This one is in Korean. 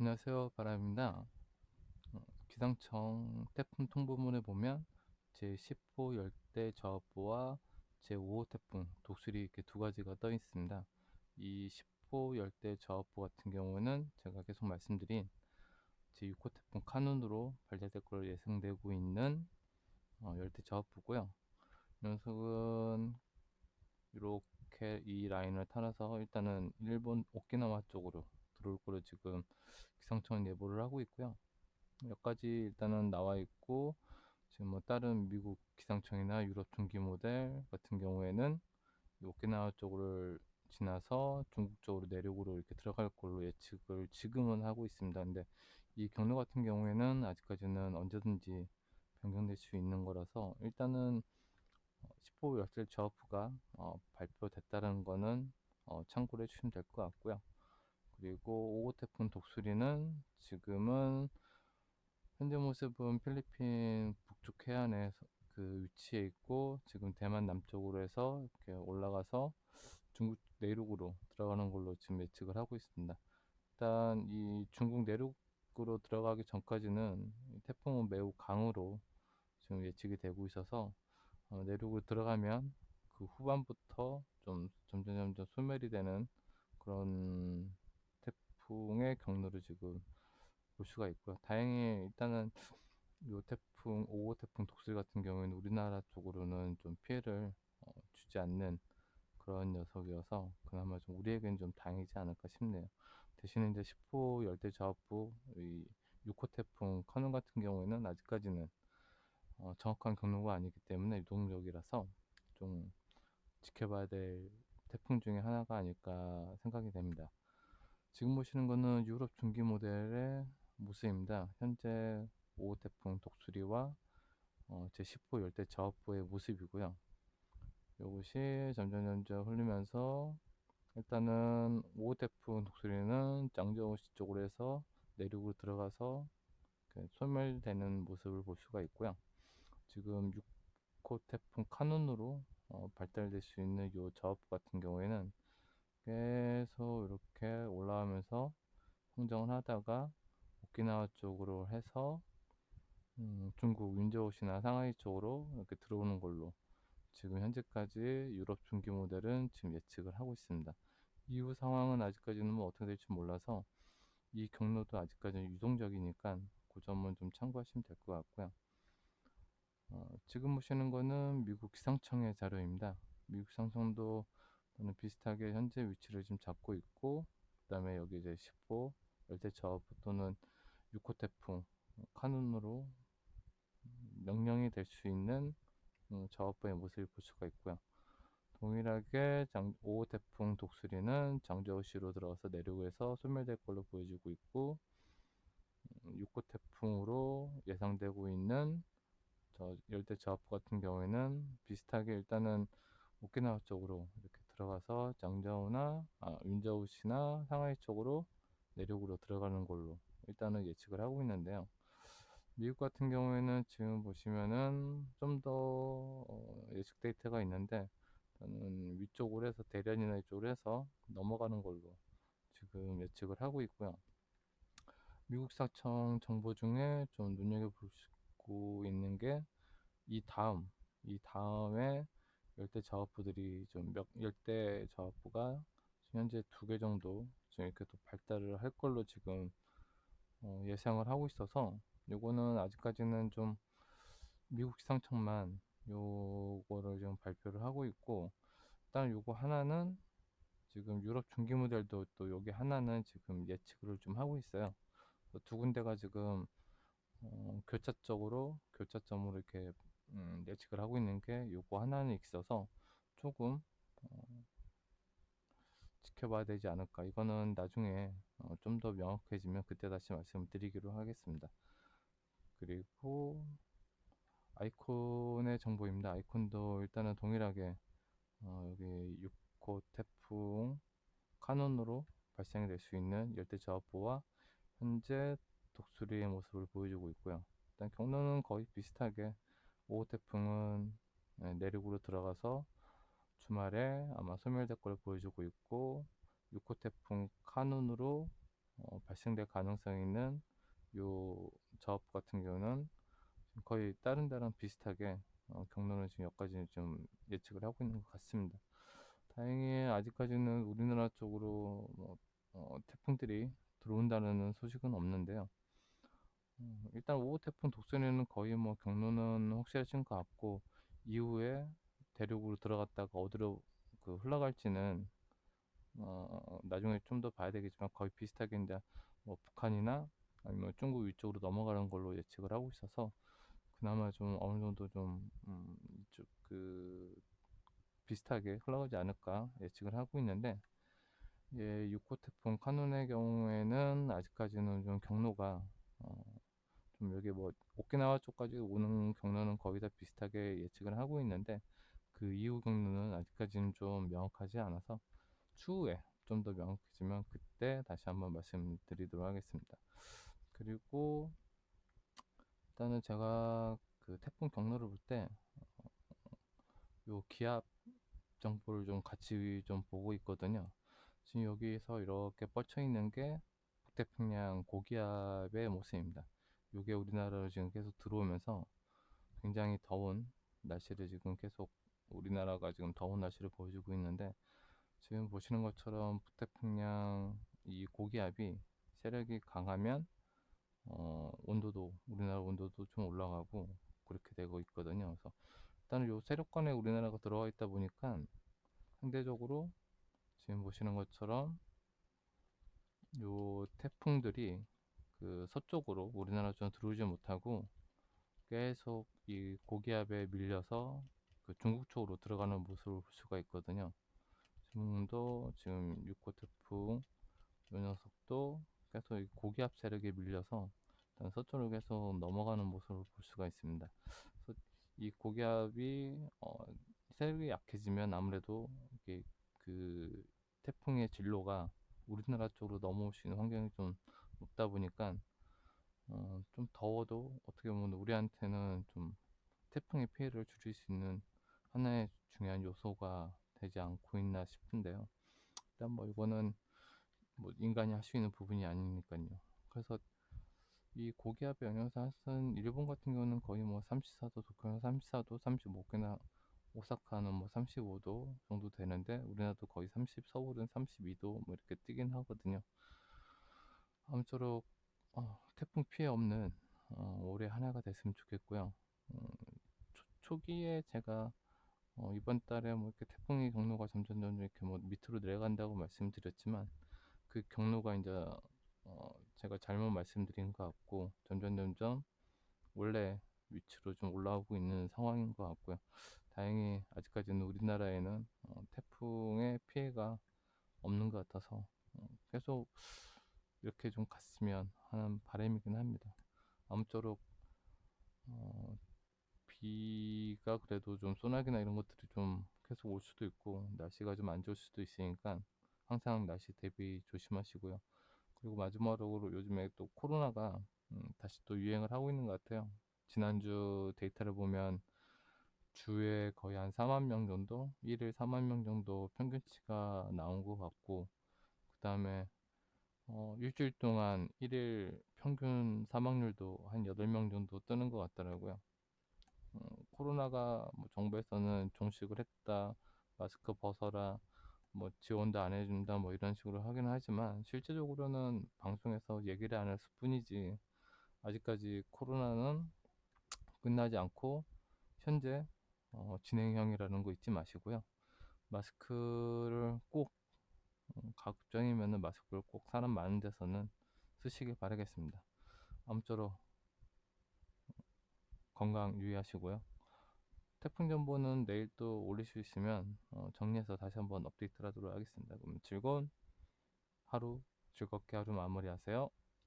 안녕하세요. 바람입니다. 기상청 태풍 통보문에 보면 제10호 열대 저압부와 제5호 태풍 독수리 이렇게 두 가지가 떠 있습니다. 이 10호 열대 저압부 같은 경우는 제가 계속 말씀드린 제6호 태풍 카눈으로 발달될 걸로 예상되고 있는 열대 저압부고요. 이 녀석은 이렇게 이 라인을 따라서 일단은 일본 오키나와 쪽으로 들어올 걸로 지금 기상청은 예보를 하고 있고요. 몇 가지 일단은 나와 있고, 지금 뭐 다른 미국 기상청이나 유럽 중기 모델 같은 경우에는 이 오키나와 쪽을 지나서 중국 쪽으로 내륙으로 이렇게 들어갈 걸로 예측을 지금은 하고 있습니다. 근데 이 경로 같은 경우에는 아직까지는 언제든지 변경될 수 있는 거라서 일단은 10호 열대 저하프가 발표됐다는 거는 참고를 해주시면 될 것 같고요. 그리고 5호 태풍 독수리는 지금은 현재 모습은 필리핀 북쪽 해안에 그 위치에 있고, 지금 대만 남쪽으로 해서 이렇게 올라가서 중국 내륙으로 들어가는 걸로 지금 예측을 하고 있습니다. 일단 이 중국 내륙으로 들어가기 전까지는 이 태풍은 매우 강으로 지금 예측이 되고 있어서 내륙으로 들어가면 그 후반부터 좀 점점 소멸이 되는 그런 태풍의 경로를 지금 볼 수가 있고요. 다행히 일단은 요 태풍, 5호 태풍 독수리 같은 경우에는 우리나라 쪽으로는 좀 피해를 주지 않는 그런 녀석이어서 그나마 좀 우리에겐 좀 다행이지 않을까 싶네요. 대신에 이제 10호 열대 저압부, 이 6호 태풍 카눈 같은 경우에는 아직까지는 정확한 경로가 아니기 때문에 유동적이라서 좀 지켜봐야 될 태풍 중에 하나가 아닐까 생각이 됩니다. 지금 보시는 거는 유럽 중기 모델의 모습입니다. 현재 5호 태풍 독수리와 제10호 열대 저압부의 모습이고요. 이것이 점점 흐르면서 일단은 5호 태풍 독수리는 장저우시 쪽으로 해서 내륙으로 들어가서 소멸되는 모습을 볼 수가 있고요. 지금 6호 태풍 카눈으로 발달될 수 있는 이 저압부 같은 경우에는 계속 이렇게 올라오면서 성장을 하다가 오키나와 쪽으로 해서 중국 윈저우시나 상하이 쪽으로 이렇게 들어오는 걸로 지금 현재까지 유럽 중기 모델은 지금 예측을 하고 있습니다. 이후 상황은 아직까지는 뭐 어떻게 될지 몰라서 이 경로도 아직까지는 유동적이니까 그 점은 좀 참고하시면 될 것 같고요. 지금 보시는 거는 미국 기상청의 자료입니다. 미국 기상청도 저는 비슷하게 현재 위치를 지금 잡고 있고, 그 다음에 여기 이제 10호 열대저하부 또는 6호 태풍 카눈으로 명령이 될 수 있는 저하부의 모습을 볼 수가 있고요. 동일하게 5호 태풍 독수리는 장저우시로 들어가서 내륙에서 소멸될 걸로 보여지고 있고, 6호 태풍으로 예상되고 있는 저 열대 저하부 같은 경우에는 비슷하게 일단은 오키나와 쪽으로 이렇게 들어가서 장저우나 윈저우시나 상하이 쪽으로 내륙으로 들어가는 걸로 일단은 예측을 하고 있는데요. 미국 같은 경우에는 지금 보시면은 좀 더 예측 데이터가 있는데, 저는 위쪽으로 해서 대련이나 이쪽으로 해서 넘어가는 걸로 지금 예측을 하고 있고요. 미국 사청 정보 중에 좀 눈여겨보고 있는 게 이 다음에 열대 저하부들이 좀 열대 저하부가 현재 2개 정도 지금 이렇게 또 발달을 할 걸로 지금 예상을 하고 있어서, 요거는 아직까지는 좀 미국 기상청만 요거를 지금 발표를 하고 있고, 일단 요거 하나는 지금 유럽 중기 모델도 또 여기 하나는 지금 예측을 좀 하고 있어요. 두 군데가 지금 교차점으로 이렇게 예측을 하고 있는 게 요거 하나는 있어서 조금 지켜봐야 되지 않을까. 이거는 나중에 좀 더 명확해지면 그때 다시 말씀을 드리기로 하겠습니다. 그리고 아이콘의 정보입니다. 아이콘도 일단은 동일하게 여기 6호 태풍 카눈으로 발생이 될 수 있는 열대저하부와 현재 독수리의 모습을 보여주고 있고요. 일단 경로는 거의 비슷하게 5호 태풍은 내륙으로 들어가서 주말에 아마 소멸될 걸 보여주고 있고, 6호 태풍 카눈으로 발생될 가능성이 있는 요 저압부 같은 경우는 거의 다른 데랑 비슷하게 경로는 지금 여기까지 좀 예측을 하고 있는 것 같습니다. 다행히 아직까지는 우리나라 쪽으로 태풍들이 들어온다는 소식은 없는데요. 일단 5호 태풍 독선에는 거의 경로는 확실하신 것 같고, 이후에 대륙으로 들어갔다가 어디로 흘러갈지는 나중에 좀 더 봐야 되겠지만 거의 비슷하게 이제 북한이나 아니면 중국 위쪽으로 넘어가는 걸로 예측을 하고 있어서 그나마 좀 어느 정도 좀 이쪽 비슷하게 흘러가지 않을까 예측을 하고 있는데, 예, 6호 태풍 카눈의 경우에는 아직까지는 좀 경로가 좀 여기 오키나와 쪽까지 오는 경로는 거의 다 비슷하게 예측을 하고 있는데, 그 이후 경로는 아직까지는 좀 명확하지 않아서 추후에 좀 더 명확해지면 그때 다시 한번 말씀드리도록 하겠습니다. 그리고 일단은 제가 그 태풍 경로를 볼 때 요 기압 정보를 좀 같이 좀 보고 있거든요. 지금 여기에서 이렇게 뻗쳐 있는 게 북태평양 고기압의 모습입니다. 이게 우리나라로 지금 계속 들어오면서 굉장히 더운 날씨를 지금 계속, 우리나라가 지금 더운 날씨를 보여주고 있는데, 지금 보시는 것처럼 북태평양 이 고기압이 세력이 강하면 온도도, 우리나라 온도도 좀 올라가고 그렇게 되고 있거든요. 그래서 일단은 요 세력권에 우리나라가 들어와 있다 보니까 상대적으로 지금 보시는 것처럼 요 태풍들이 그 서쪽으로 우리나라 좀 들어오지 못하고 계속 이 고기압에 밀려서 그 중국 쪽으로 들어가는 모습을 볼 수가 있거든요. 지금도 지금 6호 태풍 요 녀석도 계속 이 고기압 세력에 밀려서 일단 서쪽으로 계속 넘어가는 모습을 볼 수가 있습니다. 그래서 이 고기압이 세력이 약해지면 아무래도 이게 그 태풍의 진로가 우리나라 쪽으로 넘어올 수 있는 환경이 좀 높다 보니까 좀 더워도 어떻게 보면 우리한테는 좀 태풍의 피해를 줄일 수 있는 하나의 중요한 요소가 되지 않고 있나 싶은데요. 일단 이거는 인간이 할 수 있는 부분이 아니니까요. 그래서 이 고기압의 영향사는 일본 같은 경우는 거의 34도, 도쿄는 34도, 35도나 오사카는 35도 정도 되는데, 우리나라도 거의 30, 서울은 32도 이렇게 뜨긴 하거든요. 아무쪼록 태풍 피해 없는 올해 한 해가 됐으면 좋겠고요. 초기에 제가 이번 달에 이렇게 태풍의 경로가 점점 이렇게 밑으로 내려간다고 말씀드렸지만, 그 경로가 이제 제가 잘못 말씀드린 것 같고 점점 원래 위치로 좀 올라오고 있는 상황인 것 같고요. 다행히 아직까지는 우리나라에는 태풍의 피해가 없는 것 같아서 계속 이렇게 좀 갔으면 하는 바람이긴 합니다. 아무쪼록 비가 그래도 좀 소나기나 이런 것들이 좀 계속 올 수도 있고 날씨가 좀 안 좋을 수도 있으니까 항상 날씨 대비 조심하시고요. 그리고 마지막으로 요즘에 또 코로나가 다시 또 유행을 하고 있는 것 같아요. 지난주 데이터를 보면 주에 거의 한 4만 명 정도, 1일 4만 명 정도 평균치가 나온 것 같고, 그 다음에 일주일 동안 1일 평균 사망률도 한 8명 정도 뜨는 것 같더라고요. 코로나가 정부에서는 종식을 했다, 마스크 벗어라, 지원도 안 해준다, 이런 식으로 하긴 하지만 실제적으로는 방송에서 얘기를 안 할 뿐이지 아직까지 코로나는 끝나지 않고 현재 진행형이라는 거 잊지 마시고요. 마스크를 꼭 가급적이면 마스크를 꼭 사람 많은 데서는 쓰시길 바라겠습니다. 아무쪼록 건강 유의하시고요. 태풍 정보는 내일 또 올릴 수 있으면 정리해서 다시 한번 업데이트 하도록 하겠습니다. 그럼 즐거운 하루, 즐겁게 하루 마무리하세요.